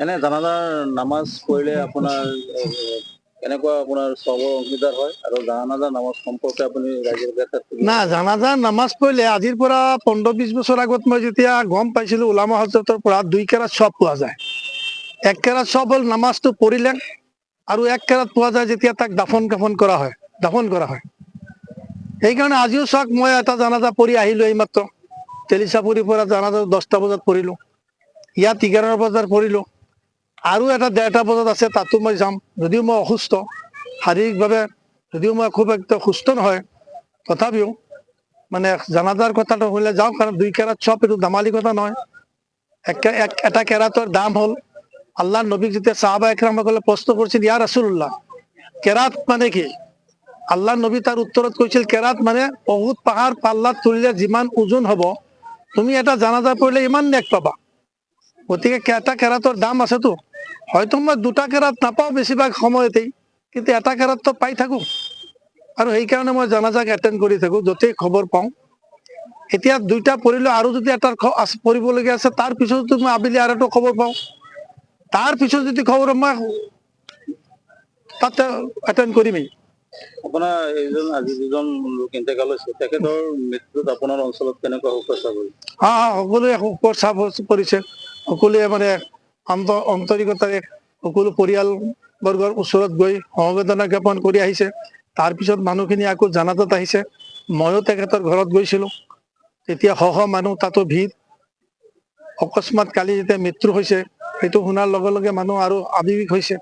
এনে জানাজাৰ নামাজ পঢ়িলে আপোনাৰ কেনেকুৱা আপোনাৰ সবৰ অংশীদাৰ হয় আৰু জানাজাৰ নামাজ সম্পৰ্কে আপুনি ৰাইজৰ ক্ষেত্ৰত না জানাজাৰ নামাজ পঢ়িলে আজিৰ পৰা 15-20 বছৰ আগত মই যেতিয়া গম পাইছিলো ওলামা হজৰতৰ পৰা 2 কেৰাত সব পোৱা যায়। 1 কেৰাত সব হ'ল নামাজটো পঢ়িলে আৰু 1 কেৰাত পোৱা যায় যেতিয়া তাক দাফন কৰা হয়। সেইকাৰণে আজিও চাওক মই এটা জানাজা পঢ়ি আহিলো এইমাত্ৰ তেলিচাপুৰীৰ পৰা জানাজা 10টা বজাত পঢ়িলো, ইয়াত 11 বজাত পঢ়িলো, আৰু এটা 1:30 বজাত আছে তাতো মই যাম। যদিও মই অসুস্থ শাৰীৰিকভাৱে, যদিও মই খুব একদম সুস্থ নহয়, তথাপিও মানে জানাজাৰ কথাটো হ'লে যাওঁ, কাৰণ 2 কেৰাত সব এইটো ধেমালি কথা নহয়। এটা কেৰাতৰ দাম হ'ল, আল্লাহ নবীক যেতিয়া সাহাবা একৰামসকলে প্ৰশ্ন কৰিছিল ইয়া ৰাছুলুল্লাহ কেৰাত মানে কি, আল্লাহ নবী তাৰ উত্তৰত কৈছিল কেৰাত মানে বহুত পাহাৰ পাল্লাত তুলিলে যিমান ওজন হ'ব তুমি এটা জানাজা পঢ়িলে ইমান নেক পাবা। গতিকে এটা কেৰাতৰ দাম আছেতো, হয়তো মই 2টা কেৰাত নাপাওঁ বেছিভাগ সময়তেই, কিন্তু এটা কেৰাততো পাই থাকো, আৰু সেইকাৰণে মই জানাজাক এটেণ্ড কৰি থাকো য'তেই খবৰ পাওঁ। এতিয়া 2টা পঢ়িলো, আৰু যদি এটা পঢ়িবলগীয়া আছে তাৰ পিছতো মই আবেলি আৰু এটা খবৰ পাওঁ, তাৰ পিছত যদি খবৰ মই তাতে এটেণ্ড কৰিমেই। আপোনাৰ এইজন আজি যিজন লোক ইন্তেকাল হৈছে তেখেতৰ মৃত্যুত আপোনাৰ অঞ্চলত কেনেকুৱা শোক প্ৰকাশ কৰিছে? সকলোৱে শোকৰ চাপ পৰিছে, সকলোৱে মানে আন্তৰিকতাৰে সকলো পৰিয়ালবৰ্গৰ ওচৰত গৈ সমবেদনা জ্ঞাপন কৰি আহিছে। তাৰপিছত মানুহখিনি আকৌ জানাজাত আহিছে, ময়ো তেখেতৰ ঘৰত গৈছিলো, তেতিয়া মানুহ তাতো ভিৰ। অকস্মাত কালি যেতিয়া মৃত্যু হৈছে সেইটো শুনাৰ লগে লগে মানুহ আৰু আৱেগিক হৈছে।